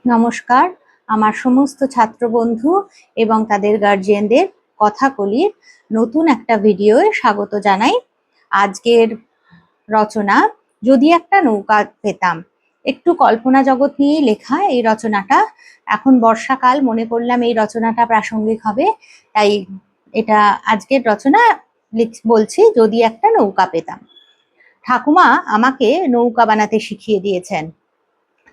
নমস্কার, আমার সমস্ত ছাত্র বন্ধু এবং তাদের গার্জিয়ানদের কথাকলির নতুন একটা ভিডিওয়ে স্বাগত জানাই। আজকের রচনা যদি একটা নৌকা পেতাম। একটু কল্পনা জগৎ নিয়ে লেখা এই রচনাটা। এখন বর্ষাকাল, মনে করলাম এই রচনাটা প্রাসঙ্গিক হবে, তাই এটা আজকের রচনা বলছি যদি একটা নৌকা পেতাম। ঠাকুমা আমাকে নৌকা বানাতে শিখিয়ে দিয়েছেন।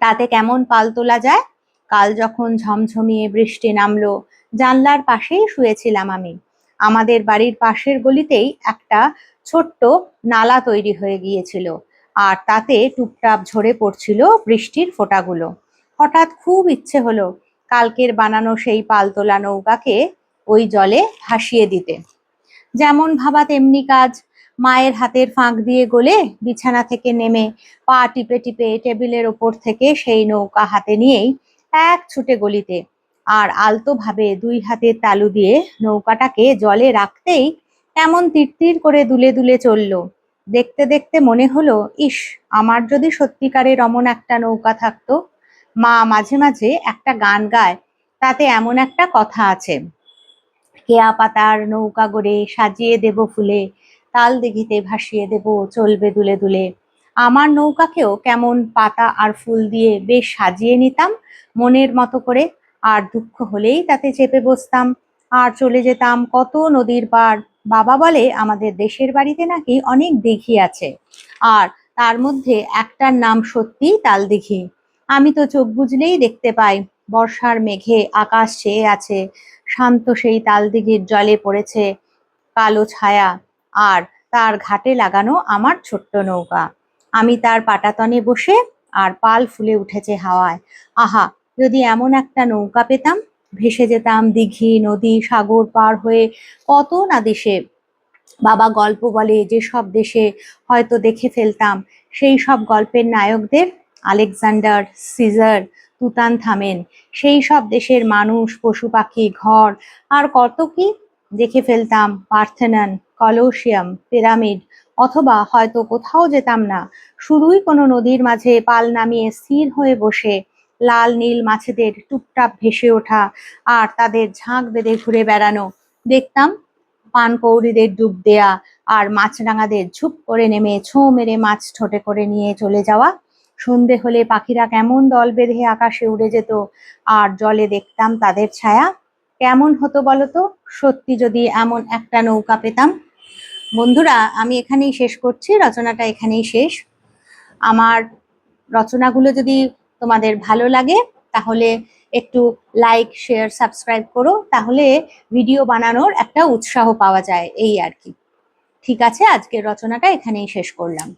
তাতে কেমন পাল তোলা যায়। কাল যখন ঝমঝমিয়ে বৃষ্টি নামলো, জানলার পাশেই শুয়েছিলাম আমি। আমাদের বাড়ির পাশের গলিতেই একটা ছোট্ট নালা তৈরি হয়ে গিয়েছিল, আর তাতে টুপটাপ ঝরে পড়ছিল বৃষ্টির ফোঁটাগুলো। হঠাৎ খুব ইচ্ছে হলো কালকের বানানো সেই পাল তোলা নৌকাকে ওই জলে ভাসিয়ে দিতে। যেমন ভাবা তেমনি কাজ। মায়ের হাতের ফাঁক দিয়ে গলে বিছানা থেকে নেমে পা টিপে টিপে টেবিলের ওপর থেকে সেই নৌকা হাতে নিয়েই এক ছুটে গলিতে, আর আলতো ভাবে দুই হাতের তালু দিয়ে নৌকাটাকে জলে রাখতেই কেমন তিরতির করে দুলে দুলে চলল। দেখতে দেখতে মনে হলো, ইস, আমার যদি সত্যিকারের অমন একটা নৌকা থাকতো। মা মাঝে মাঝে একটা গান গায়, তাতে এমন একটা কথা আছে, কেয়া পাতার নৌকা গড়ে সাজিয়ে দেব ফুলে, তাল দিঘিতে ভাসিয়ে দেব চলবে দুলে দুলে। আমার নৌকাকেও কেমন পাতা আর ফুল দিয়ে বেশ সাজিয়ে নিতাম মনের মতো করে, আর দুঃখ হলেই তাতে চেপে বসতাম আর চলে যেতাম কত নদীর পার। বাবা বলে আমাদের দেশের বাড়িতে নাকি অনেক দিঘি আছে, আর তার মধ্যে একটার নাম সত্যি তাল দিঘি। আমি তো চোখ বুজলেই দেখতে পাই বর্ষার মেঘে আকাশ ছেয়ে আছে, শান্ত সেই তালদিঘির জলে পড়েছে কালো ছায়া, আর তার ঘাটে লাগানো আমার ছোট্ট নৌকা। আমি তার পাটাতনে বসে, আর পাল ফুলে উঠেছে হাওয়ায়। আহা, যদি এমন একটা নৌকা পেতাম। ভেসে যেতাম দিঘি নদী সাগর পার হয়ে কত না দেশে। বাবা গল্প বলে যেসব দেশে হয়তো দেখে ফেলতাম সেই সব গল্পের নায়কদের, আলেকজান্ডার, সিজার, তুতানখামেন, সেই সব দেশের মানুষ, পশু পাখি, ঘর, আর কত কি দেখে ফেলতাম। Parthenon, Colosseum, pyramid. অথবা হয়তো কোথাও যেতাম না, শুধুই কোনো নদীর মাঝে পাল নামিয়ে স্থির হয়ে বসে লাল নীল মাছেদের টুপটাপ ভেসে ওঠা, আর তাদের ঝাঁক বেঁধে ঘুরে বেড়ানো দেখতাম। পানকৌড়িদের ডুব দেয়া, আর মাছরাঙাদের ঝুপ করে নেমে ছোঁ মেরে মাছ ঠোঁটে করে নিয়ে চলে যাওয়া। সন্ধে হলে পাখিরা কেমন দল বেঁধে আকাশে উড়ে যেত, আর জলে দেখতাম তাদের ছায়া। কেমন হতো বলতো সত্যি যদি এমন একটা নৌকা পেতাম। বন্ধুরা, আমি এখানেই শেষ করছি, রচনাটা এখানেই শেষ। আমার রচনাগুলো যদি তোমাদের ভালো লাগে তাহলে একটু লাইক, শেয়ার, সাবস্ক্রাইব করো, তাহলে ভিডিও বানানোর একটা উৎসাহ পাওয়া যায়, এই আর কি। ঠিক আছে, আজকের রচনাটা এখানেই শেষ করলাম।